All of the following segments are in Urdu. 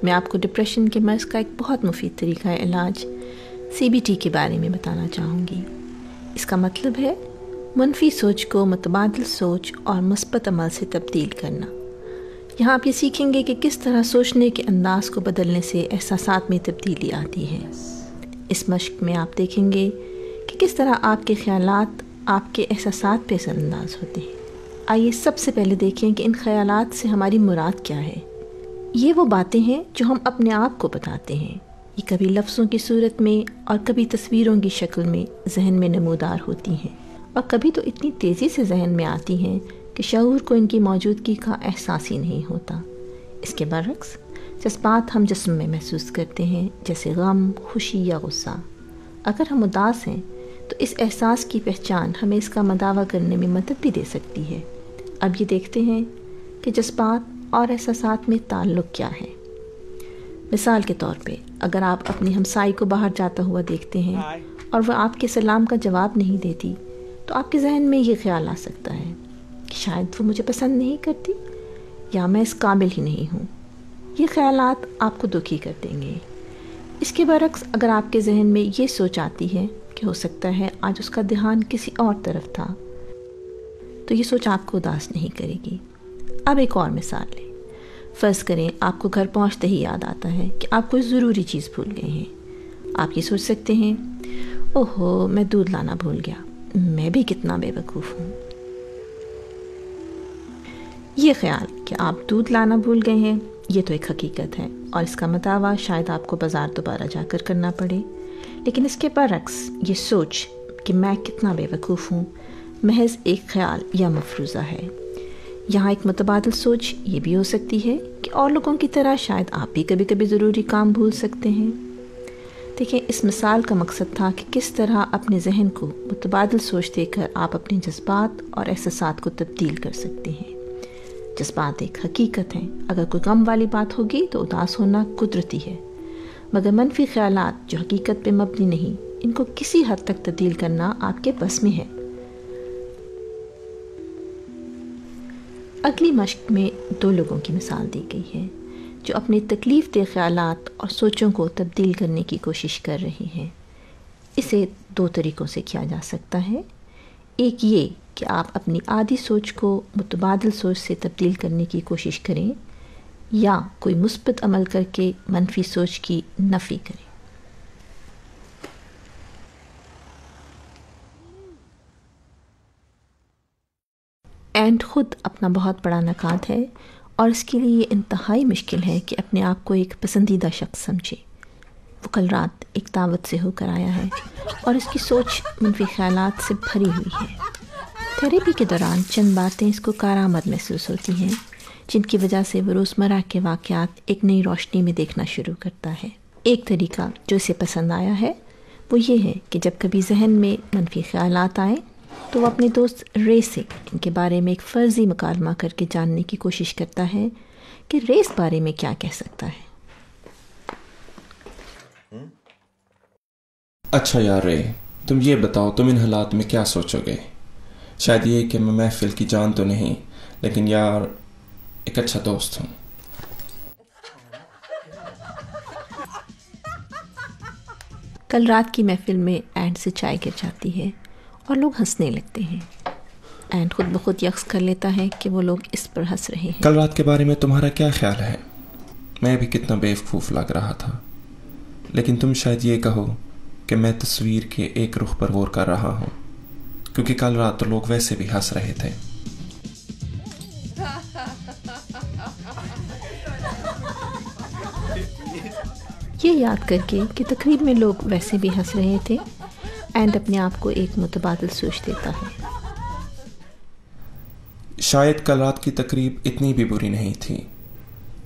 میں آپ کو ڈپریشن کے مرض کا ایک بہت مفید طریقہ علاج CBT کے بارے میں بتانا چاہوں گی۔ اس کا مطلب ہے منفی سوچ کو متبادل سوچ اور مثبت عمل سے تبدیل کرنا۔ یہاں آپ یہ سیکھیں گے کہ کس طرح سوچنے کے انداز کو بدلنے سے احساسات میں تبدیلی آتی ہے۔ اس مشق میں آپ دیکھیں گے کہ کس طرح آپ کے خیالات آپ کے احساسات پہ اثر انداز ہوتے ہیں۔ آئیے سب سے پہلے دیکھیں کہ ان خیالات سے ہماری مراد کیا ہے۔ یہ وہ باتیں ہیں جو ہم اپنے آپ کو بتاتے ہیں۔ یہ کبھی لفظوں کی صورت میں اور کبھی تصویروں کی شکل میں ذہن میں نمودار ہوتی ہیں، اور کبھی تو اتنی تیزی سے ذہن میں آتی ہیں کہ شعور کو ان کی موجودگی کا احساس ہی نہیں ہوتا۔ اس کے برعکس جذبات ہم جسم میں محسوس کرتے ہیں، جیسے غم، خوشی یا غصہ۔ اگر ہم اداس ہیں تو اس احساس کی پہچان ہمیں اس کا مداوع کرنے میں مدد بھی دے سکتی ہے۔ اب یہ دیکھتے ہیں کہ جذبات اور احساسات میں تعلق کیا ہے۔ مثال کے طور پہ اگر آپ اپنی ہمسائی کو باہر جاتا ہوا دیکھتے ہیں اور وہ آپ کے سلام کا جواب نہیں دیتی، تو آپ کے ذہن میں یہ خیال آ سکتا ہے کہ شاید وہ مجھے پسند نہیں کرتی یا میں اس قابل ہی نہیں ہوں۔ یہ خیالات آپ کو دکھی کر دیں گے۔ اس کے برعکس اگر آپ کے ذہن میں یہ سوچ آتی ہے کہ ہو سکتا ہے آج اس کا دھیان کسی اور طرف تھا، تو یہ سوچ آپ کو اداس نہیں کرے گی۔ اب ایک اور مثال لیں۔ فرض کریں آپ کو گھر پہنچتے ہی یاد آتا ہے کہ آپ کوئی ضروری چیز بھول گئے ہیں۔ آپ یہ سوچ سکتے ہیں، اوہو میں دودھ لانا بھول گیا، میں بھی کتنا بے وقوف ہوں۔ یہ خیال کہ آپ دودھ لانا بھول گئے ہیں، یہ تو ایک حقیقت ہے، اور اس کا مداوع شاید آپ کو بازار دوبارہ جا کر کرنا پڑے۔ لیکن اس کے برعکس یہ سوچ کہ میں کتنا بے وقوف ہوں محض ایک خیال یا مفروضہ ہے۔ یہاں ایک متبادل سوچ یہ بھی ہو سکتی ہے کہ اور لوگوں کی طرح شاید آپ بھی کبھی کبھی ضروری کام بھول سکتے ہیں۔ دیکھیں، اس مثال کا مقصد تھا کہ کس طرح اپنے ذہن کو متبادل سوچ دے کر آپ اپنے جذبات اور احساسات کو تبدیل کر سکتے ہیں۔ جذبات ایک حقیقت ہیں، اگر کوئی غم والی بات ہوگی تو اداس ہونا قدرتی ہے، مگر منفی خیالات جو حقیقت پہ مبنی نہیں، ان کو کسی حد تک تبدیل کرنا آپ کے بس میں ہے۔ اگلی مشق میں 2 لوگوں کی مثال دی گئی ہے جو اپنے تکلیف دہ خیالات اور سوچوں کو تبدیل کرنے کی کوشش کر رہے ہیں۔ اسے 2 طریقوں سے کیا جا سکتا ہے۔ ایک یہ کہ آپ اپنی عادی سوچ کو متبادل سوچ سے تبدیل کرنے کی کوشش کریں، یا کوئی مثبت عمل کر کے منفی سوچ کی نفی کریں۔ اینڈ خود اپنا بہت بڑا نقاد ہے، اور اس کے لیے یہ انتہائی مشکل ہے کہ اپنے آپ کو ایک پسندیدہ شخص سمجھے۔ وہ کل رات ایک دعوت سے ہو کر آیا ہے اور اس کی سوچ منفی خیالات سے بھری ہوئی ہے۔ تھیراپی کے دوران چند باتیں اس کو کارآمد محسوس ہوتی ہیں، جن کی وجہ سے وہ روزمرہ کے واقعات ایک نئی روشنی میں دیکھنا شروع کرتا ہے۔ ایک طریقہ جو اسے پسند آیا ہے وہ یہ ہے کہ جب کبھی ذہن میں منفی خیالات آئیں تو وہ اپنے دوست رے سے ان کے بارے میں ایک فرضی مکالمہ کر کے جاننے کی کوشش کرتا ہے کہ رے اس بارے میں کیا کہہ سکتا ہے۔ اچھا یار رے، تم یہ بتاؤ تم ان حالات میں کیا سوچو گے؟ شاید یہ کہ میں محفل کی جان تو نہیں، لیکن یار ایک اچھا دوست ہوں۔ کل رات کی محفل میں اینڈ سے چائے گر جاتی ہے اور لوگ ہنسنے لگتے ہیں۔ اینڈ خود بخود یکس کر لیتا ہے کہ وہ لوگ اس پر ہنس رہے ہیں۔ کل رات کے بارے میں تمہارا کیا خیال ہے؟ میں بھی کتنا بیوقوف لگ رہا تھا، لیکن تم شاید یہ کہو کہ میں تصویر کے ایک رخ پر غور کر رہا ہوں، کیونکہ کل رات تو لوگ ویسے بھی ہنس رہے تھے۔ یہ یاد کر کے کہ تقریب میں لوگ ویسے بھی ہنس رہے تھے، اینڈ اپنے آپ کو ایک متبادل سوچ دیتا ہے۔ شاید کل رات کی تقریب اتنی بھی بری نہیں تھی،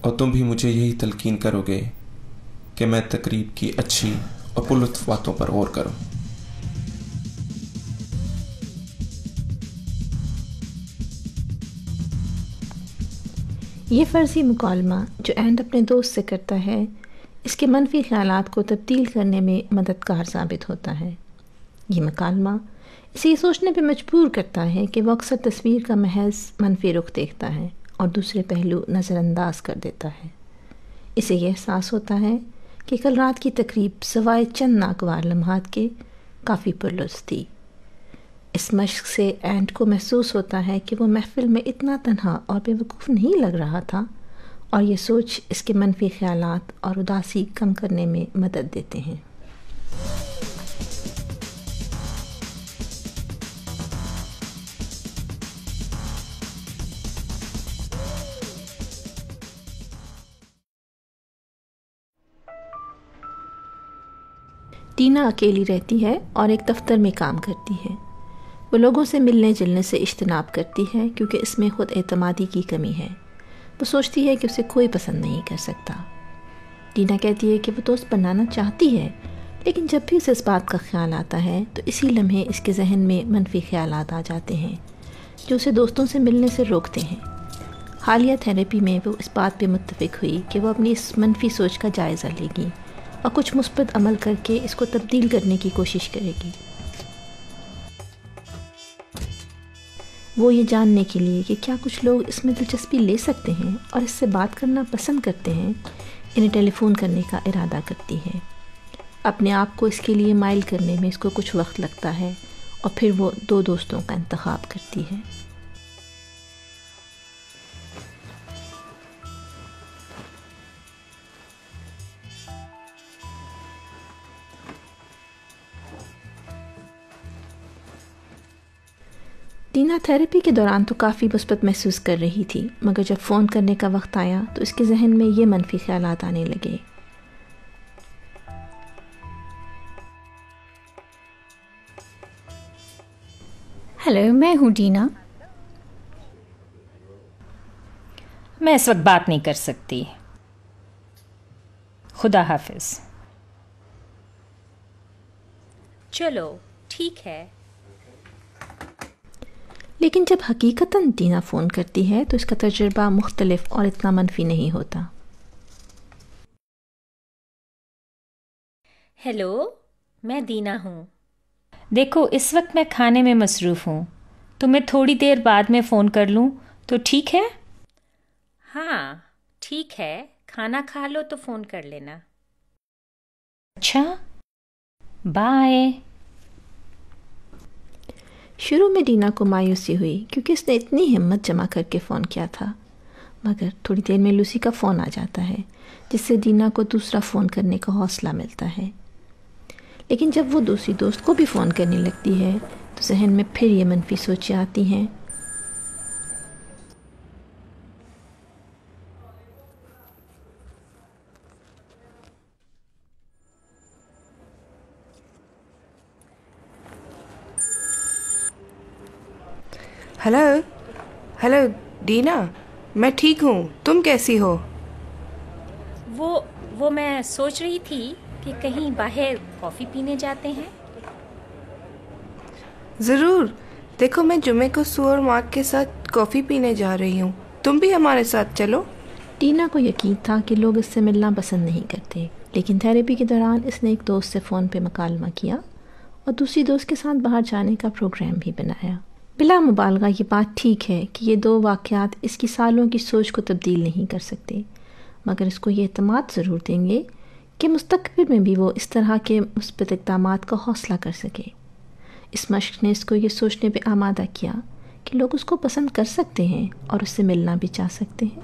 اور تم بھی مجھے یہی تلقین کرو گے کہ میں تقریب کی اچھی اور پرلطف باتوں پر غور کروں۔ یہ فرضی مکالمہ جو اینڈ اپنے دوست سے کرتا ہے، اس کے منفی خیالات کو تبدیل کرنے میں مددگار ثابت ہوتا ہے۔ یہ مکالمہ اسے یہ سوچنے پہ مجبور کرتا ہے کہ وہ اکثر تصویر کا محض منفی رخ دیکھتا ہے اور دوسرے پہلو نظر انداز کر دیتا ہے۔ اسے یہ احساس ہوتا ہے کہ کل رات کی تقریب سوائے چند ناگوار لمحات کے کافی پرلطف تھی۔ اس مشق سے اینٹ کو محسوس ہوتا ہے کہ وہ محفل میں اتنا تنہا اور بے وقوف نہیں لگ رہا تھا، اور یہ سوچ اس کے منفی خیالات اور اداسی کم کرنے میں مدد دیتے ہیں۔ ٹینا اکیلی رہتی ہے اور ایک دفتر میں کام کرتی ہے۔ وہ لوگوں سے ملنے جلنے سے اجتناب کرتی ہے کیونکہ اس میں خود اعتمادی کی کمی ہے۔ وہ سوچتی ہے کہ اسے کوئی پسند نہیں کر سکتا۔ ٹینا کہتی ہے کہ وہ دوست بنانا چاہتی ہے، لیکن جب بھی اسے اس بات کا خیال آتا ہے تو اسی لمحے اس کے ذہن میں منفی خیالات آ جاتے ہیں جو اسے دوستوں سے ملنے سے روکتے ہیں۔ حالیہ تھیراپی میں وہ اس بات پہ متفق ہوئی کہ وہ اپنی اس منفی سوچ کا جائزہ لے گی اور کچھ مثبت عمل کر کے اس کو تبدیل کرنے کی کوشش کرے گی۔ وہ یہ جاننے کے لیے کہ کیا کچھ لوگ اس میں دلچسپی لے سکتے ہیں اور اس سے بات کرنا پسند کرتے ہیں، انہیں ٹیلی فون کرنے کا ارادہ کرتی ہے۔ اپنے آپ کو اس کے لیے مائل کرنے میں اس کو کچھ وقت لگتا ہے اور پھر وہ 2 دوستوں کا انتخاب کرتی ہے۔ ٹینا تھیراپی کے دوران تو کافی مثبت محسوس کر رہی تھی، مگر جب فون کرنے کا وقت آیا تو اس کے ذہن میں یہ منفی خیالات آنے لگے۔ ہیلو، میں ہوں ٹینا۔ میں اس وقت بات نہیں کر سکتی، خدا حافظ۔ چلو ٹھیک ہے۔ لیکن جب حقیقتاً ٹینا فون کرتی ہے تو اس کا تجربہ مختلف اور اتنا منفی نہیں ہوتا۔ ہیلو، میں دینا ہوں۔ دیکھو، اس وقت میں کھانے میں مصروف ہوں، تو میں تھوڑی دیر بعد میں فون کر لوں تو ٹھیک ہے؟ ہاں ٹھیک ہے، کھانا کھا لو تو فون کر لینا۔ اچھا، بائے۔ شروع میں ڈینا کو مایوسی ہوئی کیونکہ اس نے اتنی ہمت جمع کر کے فون کیا تھا، مگر تھوڑی دیر میں لوسی کا فون آ جاتا ہے جس سے ڈینا کو دوسرا فون کرنے کا حوصلہ ملتا ہے۔ لیکن جب وہ دوسری دوست کو بھی فون کرنے لگتی ہے تو ذہن میں پھر یہ منفی سوچیں آتی ہیں۔ ہیلو ڈینا، میں ٹھیک ہوں، تم کیسی ہو؟ وہ میں سوچ رہی تھی کہ کہیں باہر کافی پینے جاتے ہیں۔ ضرور، دیکھو میں جمعے کو سو اور مارک کے ساتھ کافی پینے جا رہی ہوں، تم بھی ہمارے ساتھ چلو۔ ٹینا کو یقین تھا کہ لوگ اس سے ملنا پسند نہیں کرتے، لیکن تھیراپی کے دوران اس نے ایک دوست سے فون پہ مکالمہ کیا اور دوسری دوست کے ساتھ باہر جانے کا پروگرام بھی بنایا۔ بلا مبالغہ یہ بات ٹھیک ہے کہ یہ 2 واقعات اس کی سالوں کی سوچ کو تبدیل نہیں کر سکتے، مگر اس کو یہ اعتماد ضرور دیں گے کہ مستقبل میں بھی وہ اس طرح کے مثبت اقدامات کا حوصلہ کر سکے۔ اس مشق نے اس کو یہ سوچنے پہ آمادہ کیا کہ لوگ اس کو پسند کر سکتے ہیں اور اس سے ملنا بھی چاہ سکتے ہیں۔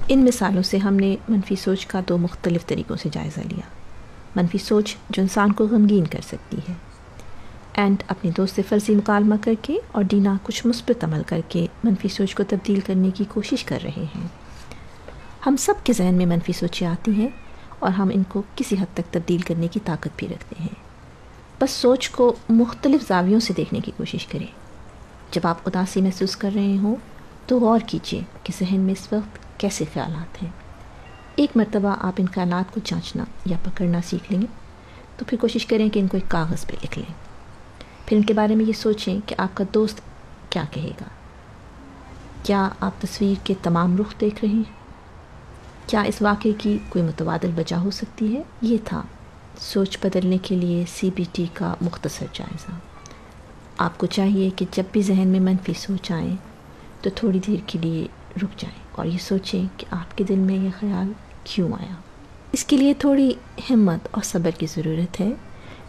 ان مثالوں سے ہم نے منفی سوچ کا 2 مختلف طریقوں سے جائزہ لیا۔ منفی سوچ جو انسان کو غمگین کر سکتی ہے۔ اینڈ اپنے دوست سے فرضی مکالمہ کر کے اور ڈینا کچھ مثبت عمل کر کے منفی سوچ کو تبدیل کرنے کی کوشش کر رہے ہیں۔ ہم سب کے ذہن میں منفی سوچیں آتی ہیں اور ہم ان کو کسی حد تک تبدیل کرنے کی طاقت بھی رکھتے ہیں۔ بس سوچ کو مختلف زاویوں سے دیکھنے کی کوشش کریں۔ جب آپ اداسی محسوس کر رہے ہوں تو غور کیجیے کہ ذہن میں اس وقت کیسے خیالات ہیں۔ ایک مرتبہ آپ ان خیالات کو جانچنا یا پکڑنا سیکھ لیں گے تو پھر کوشش کریں کہ ان کو ایک کاغذ پہ لکھ لیں۔ پھر ان کے بارے میں یہ سوچیں کہ آپ کا دوست کیا کہے گا۔ کیا آپ تصویر کے تمام رخ دیکھ رہے ہیں؟ کیا اس واقعے کی کوئی متبادل وجہ ہو سکتی ہے؟ یہ تھا سوچ بدلنے کے لیے CBT کا مختصر جائزہ۔ آپ کو چاہیے کہ جب بھی ذہن میں منفی سوچ آئیں تو تھوڑی دیر کے لیے رک جائیں اور یہ سوچیں کہ آپ کے دل میں یہ خیال کیوں آیا. اس کے لیے تھوڑی ہمت اور صبر کی ضرورت ہے،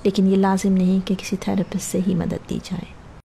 لیکن یہ لازم نہیں کہ کسی تھراپسٹ سے ہی مدد لی جائے.